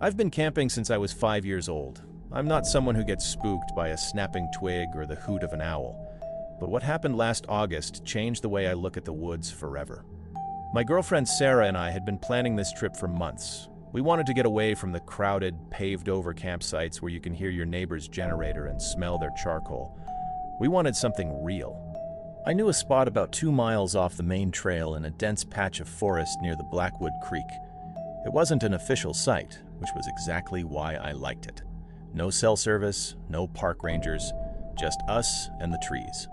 I've been camping since I was 5 years old. I'm not someone who gets spooked by a snapping twig or the hoot of an owl. But what happened last August changed the way I look at the woods forever. My girlfriend Sarah and I had been planning this trip for months. We wanted to get away from the crowded, paved-over campsites where you can hear your neighbor's generator and smell their charcoal. We wanted something real. I knew a spot about 2 miles off the main trail in a dense patch of forest near the Blackwood Creek. It wasn't an official site, which was exactly why I liked it. No cell service, no park rangers, just us and the trees.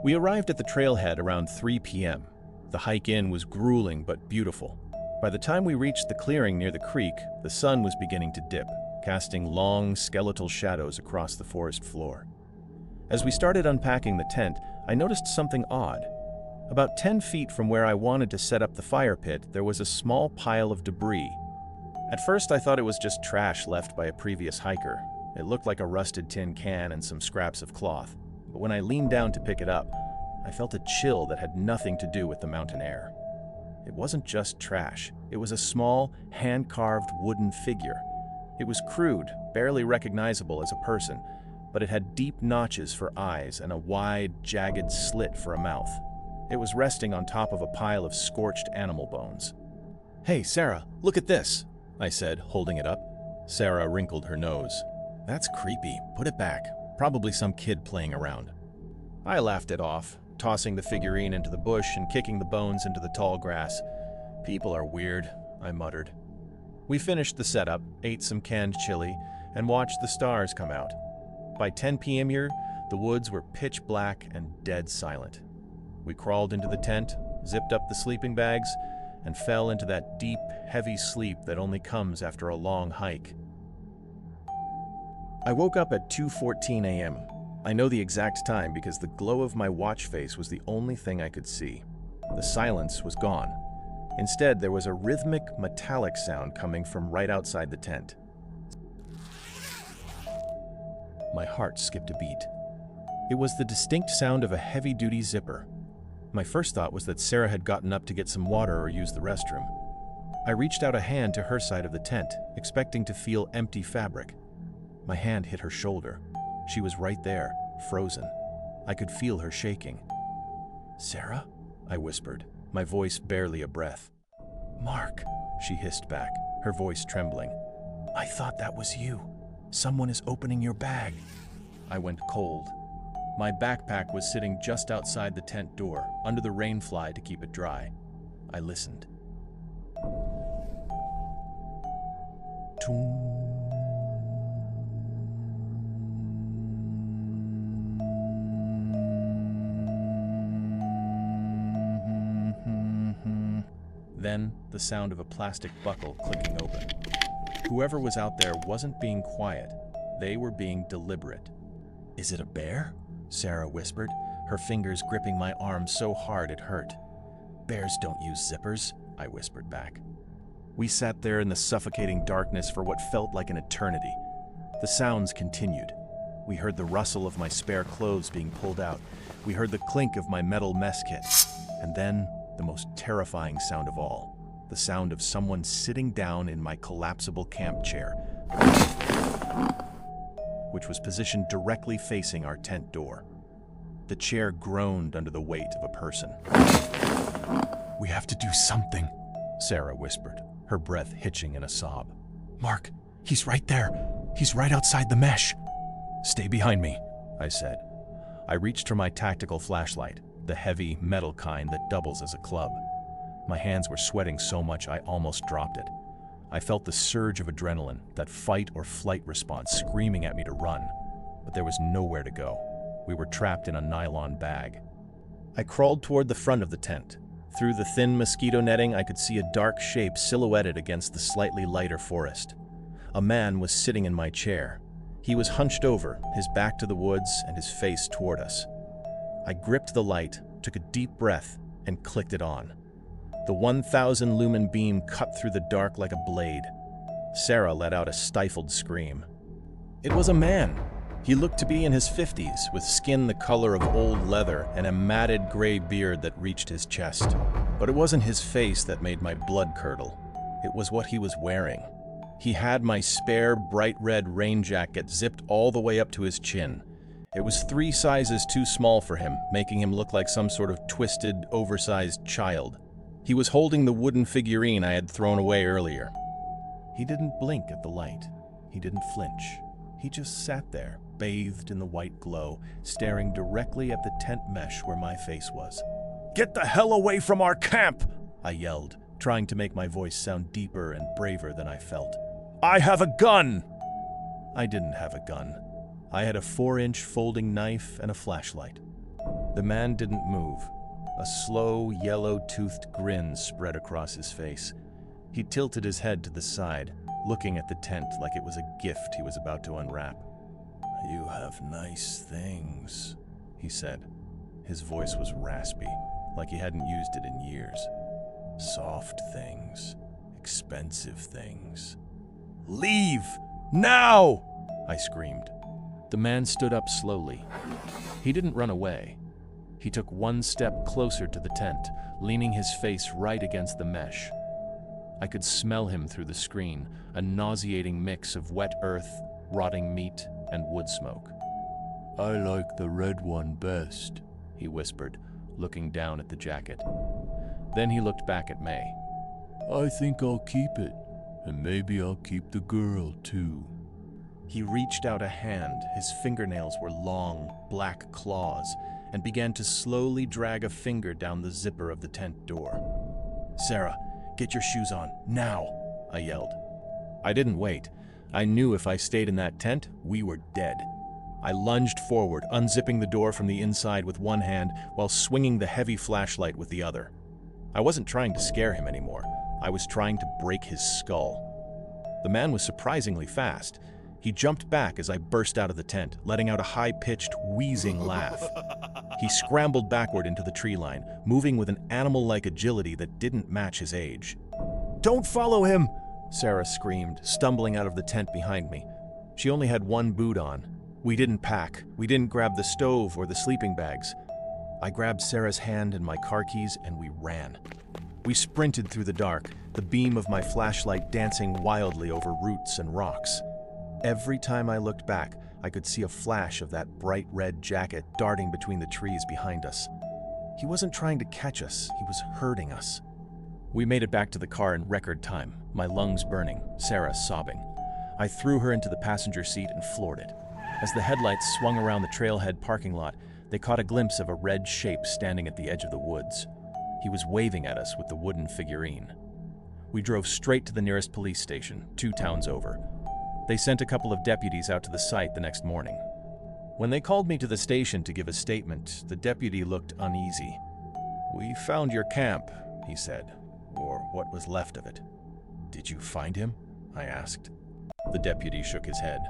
We arrived at the trailhead around 3 p.m. The hike in was grueling but beautiful. By the time we reached the clearing near the creek, the sun was beginning to dip, casting long, skeletal shadows across the forest floor. As we started unpacking the tent, I noticed something odd. About 10 feet from where I wanted to set up the fire pit, there was a small pile of debris. At first, I thought it was just trash left by a previous hiker. It looked like a rusted tin can and some scraps of cloth. But when I leaned down to pick it up, I felt a chill that had nothing to do with the mountain air. It wasn't just trash. It was a small, hand-carved wooden figure. It was crude, barely recognizable as a person, but it had deep notches for eyes and a wide, jagged slit for a mouth. It was resting on top of a pile of scorched animal bones. "Hey, Sarah, look at this," I said, holding it up. Sarah wrinkled her nose. "That's creepy. Put it back. Probably some kid playing around." I laughed it off, tossing the figurine into the bush and kicking the bones into the tall grass. "People are weird," I muttered. We finished the setup, ate some canned chili, and watched the stars come out. By 10 p.m. here, the woods were pitch black and dead silent. We crawled into the tent, zipped up the sleeping bags, and fell into that deep, heavy sleep that only comes after a long hike. I woke up at 2:14 a.m. I know the exact time because the glow of my watch face was the only thing I could see. The silence was gone. Instead, there was a rhythmic, metallic sound coming from right outside the tent. My heart skipped a beat. It was the distinct sound of a heavy-duty zipper. My first thought was that Sarah had gotten up to get some water or use the restroom. I reached out a hand to her side of the tent, expecting to feel empty fabric. My hand hit her shoulder. She was right there, frozen. I could feel her shaking. "Sarah?" I whispered, my voice barely a breath. "Mark," she hissed back, her voice trembling. "I thought that was you. Someone is opening your bag." I went cold. My backpack was sitting just outside the tent door, under the rain fly to keep it dry. I listened. Toom. Then, the sound of a plastic buckle clicking open. Whoever was out there wasn't being quiet. They were being deliberate. "Is it a bear?" Sarah whispered, her fingers gripping my arm so hard it hurt. "Bears don't use zippers," I whispered back. We sat there in the suffocating darkness for what felt like an eternity. The sounds continued. We heard the rustle of my spare clothes being pulled out. We heard the clink of my metal mess kit. And then, the most terrifying sound of all, the sound of someone sitting down in my collapsible camp chair, which was positioned directly facing our tent door. The chair groaned under the weight of a person. "We have to do something," Sarah whispered, her breath hitching in a sob. "Mark, he's right there. He's right outside the mesh." "Stay behind me," I said. I reached for my tactical flashlight, the heavy, metal kind that doubles as a club. My hands were sweating so much I almost dropped it. I felt the surge of adrenaline, that fight or flight response screaming at me to run. But there was nowhere to go. We were trapped in a nylon bag. I crawled toward the front of the tent. Through the thin mosquito netting, I could see a dark shape silhouetted against the slightly lighter forest. A man was sitting in my chair. He was hunched over, his back to the woods and his face toward us. I gripped the light, took a deep breath, and clicked it on. The 1,000 lumen beam cut through the dark like a blade. Sarah let out a stifled scream. It was a man. He looked to be in his 50s, with skin the color of old leather and a matted gray beard that reached his chest. But it wasn't his face that made my blood curdle. It was what he was wearing. He had my spare, bright red rain jacket zipped all the way up to his chin. It was 3 sizes too small for him, making him look like some sort of twisted, oversized child. He was holding the wooden figurine I had thrown away earlier. He didn't blink at the light. He didn't flinch. He just sat there, bathed in the white glow, staring directly at the tent mesh where my face was. "Get the hell away from our camp!" I yelled, trying to make my voice sound deeper and braver than I felt. "I have a gun!" I didn't have a gun. I had a 4-inch folding knife and a flashlight. The man didn't move. A slow, yellow-toothed grin spread across his face. He tilted his head to the side, looking at the tent like it was a gift he was about to unwrap. "You have nice things," he said. His voice was raspy, like he hadn't used it in years. "Soft things, expensive things." "Leave! Now!" I screamed. The man stood up slowly. He didn't run away. He took 1 step closer to the tent, leaning his face right against the mesh. I could smell him through the screen, a nauseating mix of wet earth, rotting meat, and wood smoke. "I like the red one best," he whispered, looking down at the jacket. Then he looked back at May. "I think I'll keep it, and maybe I'll keep the girl too." He reached out a hand, his fingernails were long, black claws, and began to slowly drag a finger down the zipper of the tent door. "Sarah, get your shoes on, now!" I yelled. I didn't wait. I knew if I stayed in that tent, we were dead. I lunged forward, unzipping the door from the inside with one hand while swinging the heavy flashlight with the other. I wasn't trying to scare him anymore. I was trying to break his skull. The man was surprisingly fast. He jumped back as I burst out of the tent, letting out a high-pitched, wheezing laugh. He scrambled backward into the tree line, moving with an animal-like agility that didn't match his age. "Don't follow him!" Sarah screamed, stumbling out of the tent behind me. She only had 1 boot on. We didn't pack. We didn't grab the stove or the sleeping bags. I grabbed Sarah's hand and my car keys, and we ran. We sprinted through the dark, the beam of my flashlight dancing wildly over roots and rocks. Every time I looked back, I could see a flash of that bright red jacket darting between the trees behind us. He wasn't trying to catch us, he was hurting us. We made it back to the car in record time, my lungs burning, Sarah sobbing. I threw her into the passenger seat and floored it. As the headlights swung around the trailhead parking lot, they caught a glimpse of a red shape standing at the edge of the woods. He was waving at us with the wooden figurine. We drove straight to the nearest police station, 2 towns over. They sent a couple of deputies out to the site the next morning. When they called me to the station to give a statement, the deputy looked uneasy. "We found your camp," he said, or what was left of it. "Did you find him?" I asked. The deputy shook his head.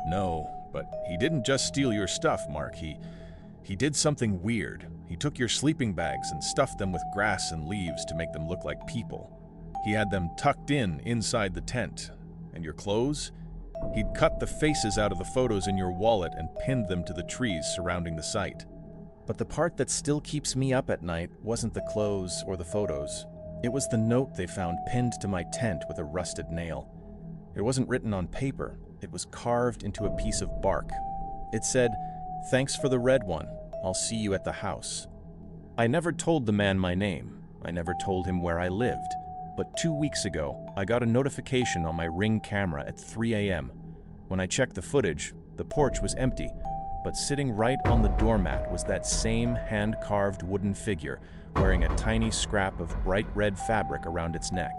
"No, but he didn't just steal your stuff, Mark. He did something weird. He took your sleeping bags and stuffed them with grass and leaves to make them look like people. He had them tucked in inside the tent. And your clothes? He'd cut the faces out of the photos in your wallet and pinned them to the trees surrounding the site." But the part that still keeps me up at night wasn't the clothes or the photos. It was the note they found pinned to my tent with a rusted nail. It wasn't written on paper. It was carved into a piece of bark. It said, "Thanks for the red one. I'll see you at the house." I never told the man my name. I never told him where I lived. But 2 weeks ago, I got a notification on my Ring camera at 3 a.m. When I checked the footage, the porch was empty, but sitting right on the doormat was that same hand-carved wooden figure, wearing a tiny scrap of bright red fabric around its neck.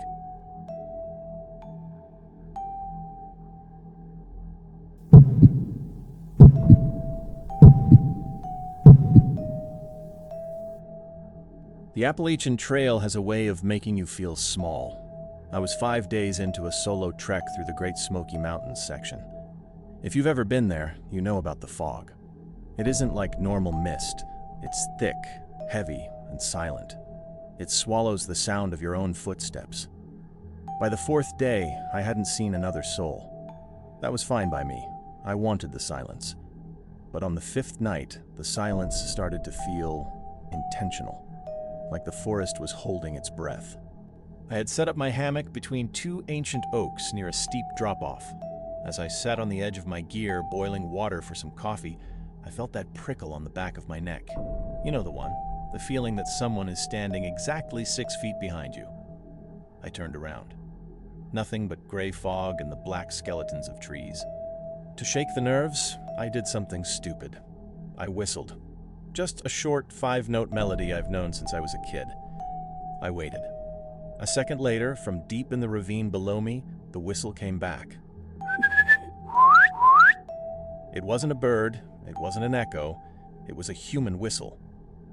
The Appalachian Trail has a way of making you feel small. I was 5 days into a solo trek through the Great Smoky Mountains section. If you've ever been there, you know about the fog. It isn't like normal mist. It's thick, heavy, and silent. It swallows the sound of your own footsteps. By the 4th day, I hadn't seen another soul. That was fine by me. I wanted the silence. But on the 5th night, the silence started to feel intentional, like the forest was holding its breath. I had set up my hammock between two ancient oaks near a steep drop-off. As I sat on the edge of my gear, boiling water for some coffee, I felt that prickle on the back of my neck. You know the one, the feeling that someone is standing exactly 6 feet behind you. I turned around. Nothing but gray fog and the black skeletons of trees. To shake the nerves, I did something stupid. I whistled. Just a short 5-note melody I've known since I was a kid. I waited. A second later, from deep in the ravine below me, the whistle came back. It wasn't a bird, it wasn't an echo, it was a human whistle.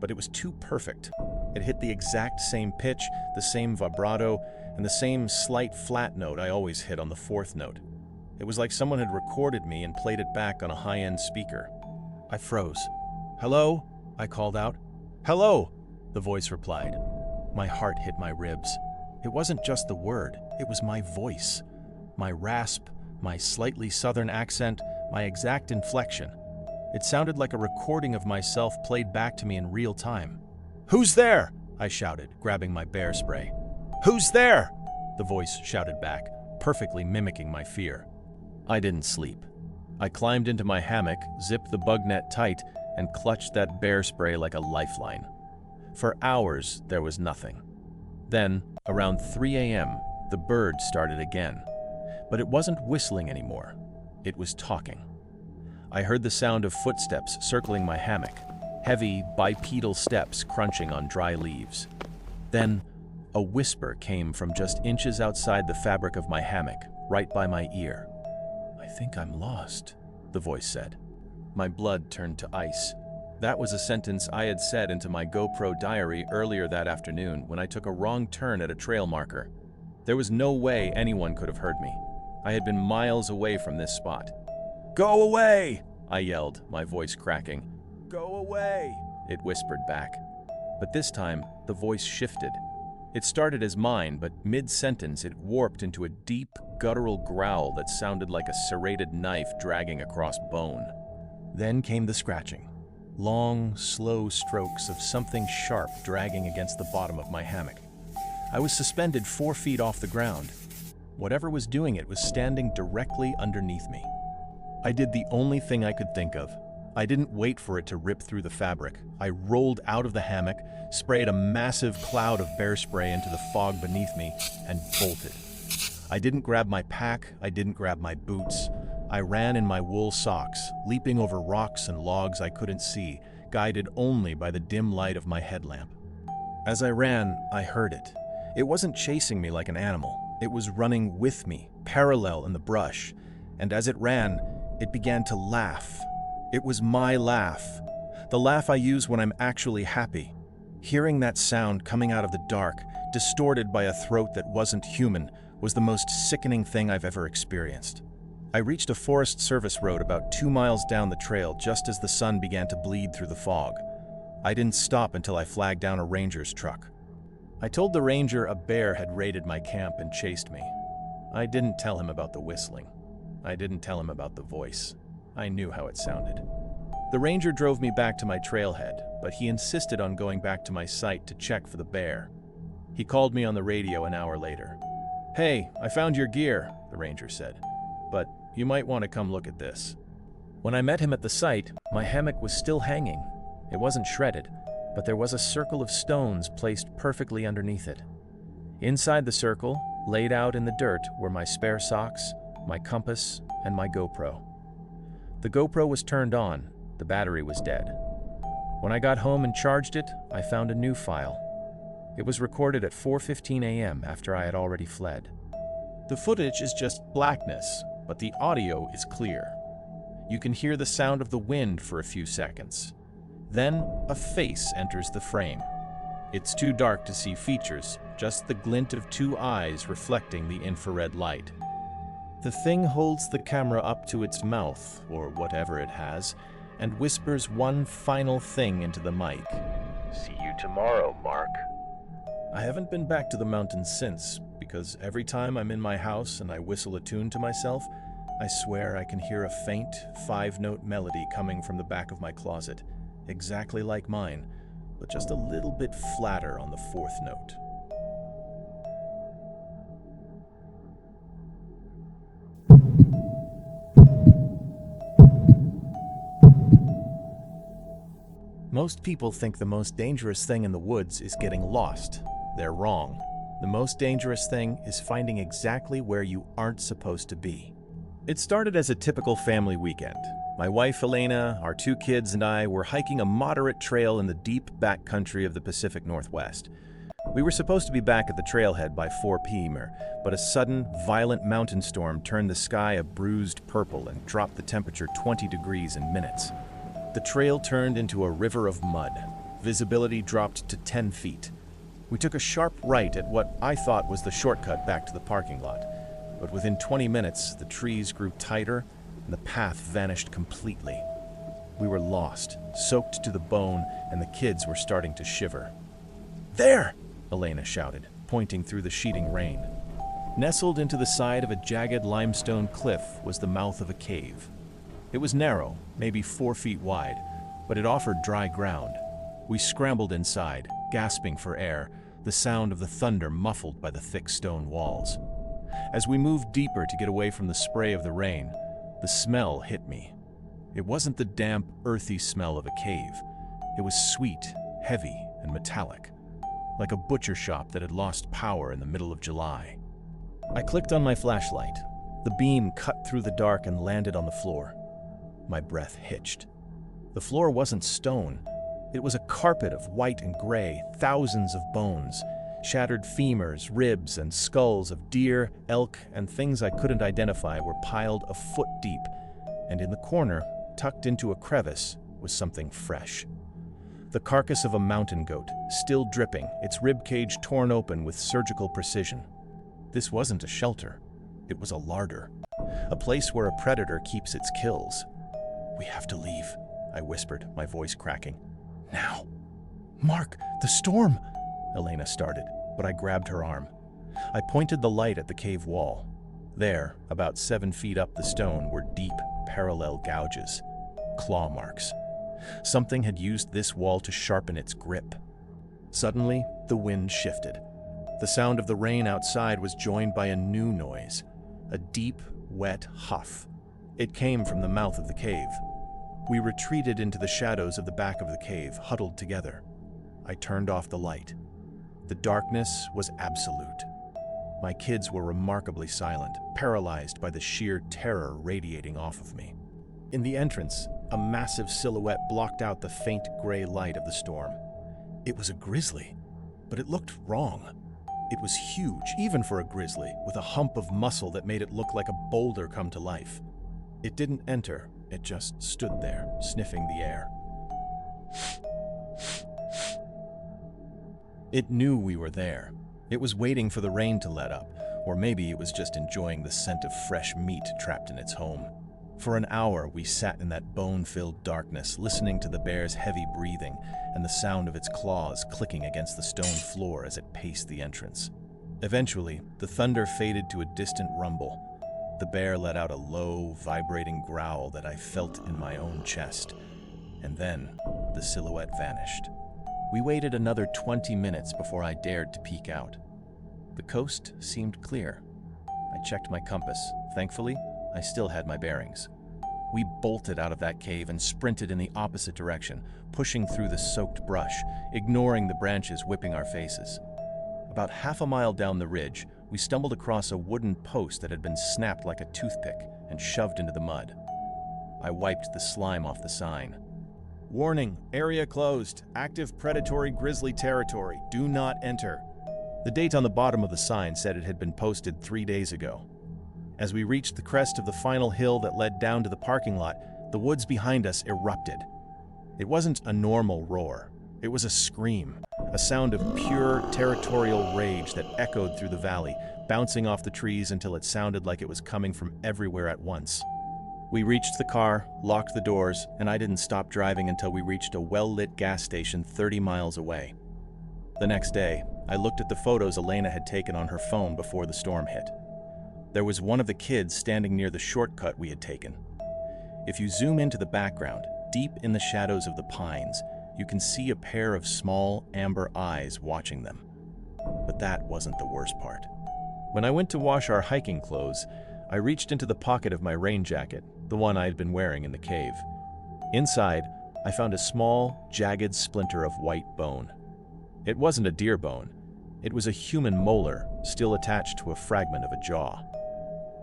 But it was too perfect. It hit the exact same pitch, the same vibrato, and the same slight flat note I always hit on the 4th note. It was like someone had recorded me and played it back on a high-end speaker. I froze. "Hello?" I called out. "Hello!" the voice replied. My heart hit my ribs. It wasn't just the word, it was my voice. My rasp, my slightly southern accent, my exact inflection. It sounded like a recording of myself played back to me in real time. "Who's there?" I shouted, grabbing my bear spray. "Who's there?" the voice shouted back, perfectly mimicking my fear. I didn't sleep. I climbed into my hammock, zipped the bug net tight, and clutched that bear spray like a lifeline. For hours, there was nothing. Then, around 3 a.m., the bird started again. But it wasn't whistling anymore. It was talking. I heard the sound of footsteps circling my hammock, heavy, bipedal steps crunching on dry leaves. Then, a whisper came from just inches outside the fabric of my hammock, right by my ear. "I think I'm lost," the voice said. My blood turned to ice. That was a sentence I had said into my GoPro diary earlier that afternoon when I took a wrong turn at a trail marker. There was no way anyone could have heard me. I had been miles away from this spot. "Go away!" I yelled, my voice cracking. "Go away!" it whispered back. But this time, the voice shifted. It started as mine, but mid-sentence it warped into a deep, guttural growl that sounded like a serrated knife dragging across bone. Then came the scratching. Long, slow strokes of something sharp dragging against the bottom of my hammock. I was suspended 4 feet off the ground. Whatever was doing it was standing directly underneath me. I did the only thing I could think of. I didn't wait for it to rip through the fabric. I rolled out of the hammock, sprayed a massive cloud of bear spray into the fog beneath me, and bolted. I didn't grab my pack, I didn't grab my boots. I ran in my wool socks, leaping over rocks and logs I couldn't see, guided only by the dim light of my headlamp. As I ran, I heard it. It wasn't chasing me like an animal. It was running with me, parallel in the brush. And as it ran, it began to laugh. It was my laugh. The laugh I use when I'm actually happy. Hearing that sound coming out of the dark, distorted by a throat that wasn't human, was the most sickening thing I've ever experienced. I reached a Forest Service road about 2 miles down the trail just as the sun began to bleed through the fog. I didn't stop until I flagged down a ranger's truck. I told the ranger a bear had raided my camp and chased me. I didn't tell him about the whistling. I didn't tell him about the voice. I knew how it sounded. The ranger drove me back to my trailhead, but he insisted on going back to my site to check for the bear. He called me on the radio an hour later. "Hey, I found your gear," the ranger said, "but you might want to come look at this." When I met him at the site, my hammock was still hanging. It wasn't shredded, but there was a circle of stones placed perfectly underneath it. Inside the circle, laid out in the dirt, were my spare socks, my compass, and my GoPro. The GoPro was turned on, the battery was dead. When I got home and charged it, I found a new file. It was recorded at 4:15 a.m. after I had already fled. The footage is just blackness, but the audio is clear. You can hear the sound of the wind for a few seconds. Then, a face enters the frame. It's too dark to see features, just the glint of 2 eyes reflecting the infrared light. The thing holds the camera up to its mouth, or whatever it has, and whispers one final thing into the mic. "See you tomorrow, Mark." I haven't been back to the mountains since, because every time I'm in my house and I whistle a tune to myself, I swear I can hear a faint, 5-note melody coming from the back of my closet, exactly like mine, but just a little bit flatter on the 4th note. Most people think the most dangerous thing in the woods is getting lost. They're wrong. The most dangerous thing is finding exactly where you aren't supposed to be. It started as a typical family weekend. My wife Elena, our 2 kids, and I were hiking a moderate trail in the deep backcountry of the Pacific Northwest. We were supposed to be back at the trailhead by 4 p.m., but a sudden, violent mountain storm turned the sky a bruised purple and dropped the temperature 20 degrees in minutes. The trail turned into a river of mud. Visibility dropped to 10 feet. We took a sharp right at what I thought was the shortcut back to the parking lot. But within 20 minutes, the trees grew tighter and the path vanished completely. We were lost, soaked to the bone, and the kids were starting to shiver. "There!" Elena shouted, pointing through the sheeting rain. Nestled into the side of a jagged limestone cliff was the mouth of a cave. It was narrow, maybe 4 feet wide, but it offered dry ground. We scrambled inside, gasping for air, the sound of the thunder muffled by the thick stone walls. As we moved deeper to get away from the spray of the rain, the smell hit me. It wasn't the damp, earthy smell of a cave. It was sweet, heavy, and metallic, like a butcher shop that had lost power in the middle of July. I clicked on my flashlight. The beam cut through the dark and landed on the floor. My breath hitched. The floor wasn't stone. It was a carpet of white and gray, thousands of bones, shattered femurs, ribs, and skulls of deer, elk, and things I couldn't identify were piled a foot deep, and in the corner, tucked into a crevice, was something fresh. The carcass of a mountain goat, still dripping, its ribcage torn open with surgical precision. This wasn't a shelter. It was a larder, a place where a predator keeps its kills. "We have to leave," I whispered, my voice cracking. "Now." "Mark, the storm!" Elena started, but I grabbed her arm. I pointed the light at the cave wall. There, about 7 feet up the stone, were deep, parallel gouges, claw marks. Something had used this wall to sharpen its grip. Suddenly, the wind shifted. The sound of the rain outside was joined by a new noise, a deep, wet huff. It came from the mouth of the cave. We retreated into the shadows of the back of the cave, huddled together. I turned off the light. The darkness was absolute. My kids were remarkably silent, paralyzed by the sheer terror radiating off of me. In the entrance, a massive silhouette blocked out the faint gray light of the storm. It was a grizzly, but it looked wrong. It was huge, even for a grizzly, with a hump of muscle that made it look like a boulder come to life. It didn't enter, it just stood there, sniffing the air. It knew we were there. It was waiting for the rain to let up, or maybe it was just enjoying the scent of fresh meat trapped in its home. For an hour, we sat in that bone-filled darkness, listening to the bear's heavy breathing and the sound of its claws clicking against the stone floor as it paced the entrance. Eventually, the thunder faded to a distant rumble. The bear let out a low, vibrating growl that I felt in my own chest, and then the silhouette vanished. We waited another 20 minutes before I dared to peek out. The coast seemed clear. I checked my compass. Thankfully, I still had my bearings. We bolted out of that cave and sprinted in the opposite direction, pushing through the soaked brush, ignoring the branches whipping our faces. About half a mile down the ridge, we stumbled across a wooden post that had been snapped like a toothpick and shoved into the mud. I wiped the slime off the sign. "Warning, area closed. Active predatory grizzly territory. Do not enter." The date on the bottom of the sign said it had been posted 3 days ago. As we reached the crest of the final hill that led down to the parking lot, the woods behind us erupted. It wasn't a normal roar. It was a scream, a sound of pure territorial rage that echoed through the valley, bouncing off the trees until it sounded like it was coming from everywhere at once. We reached the car, locked the doors, and I didn't stop driving until we reached a well-lit gas station 30 miles away. The next day, I looked at the photos Elena had taken on her phone before the storm hit. There was one of the kids standing near the shortcut we had taken. If you zoom into the background, deep in the shadows of the pines, you can see a pair of small, amber eyes watching them. But that wasn't the worst part. When I went to wash our hiking clothes, I reached into the pocket of my rain jacket, the one I had been wearing in the cave. Inside, I found a small, jagged splinter of white bone. It wasn't a deer bone. It was a human molar, still attached to a fragment of a jaw.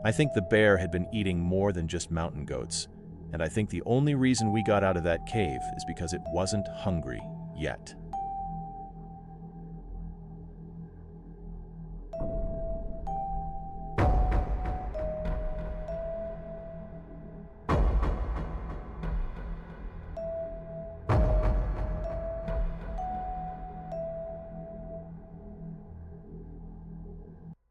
I think the bear had been eating more than just mountain goats, and I think the only reason we got out of that cave is because it wasn't hungry yet.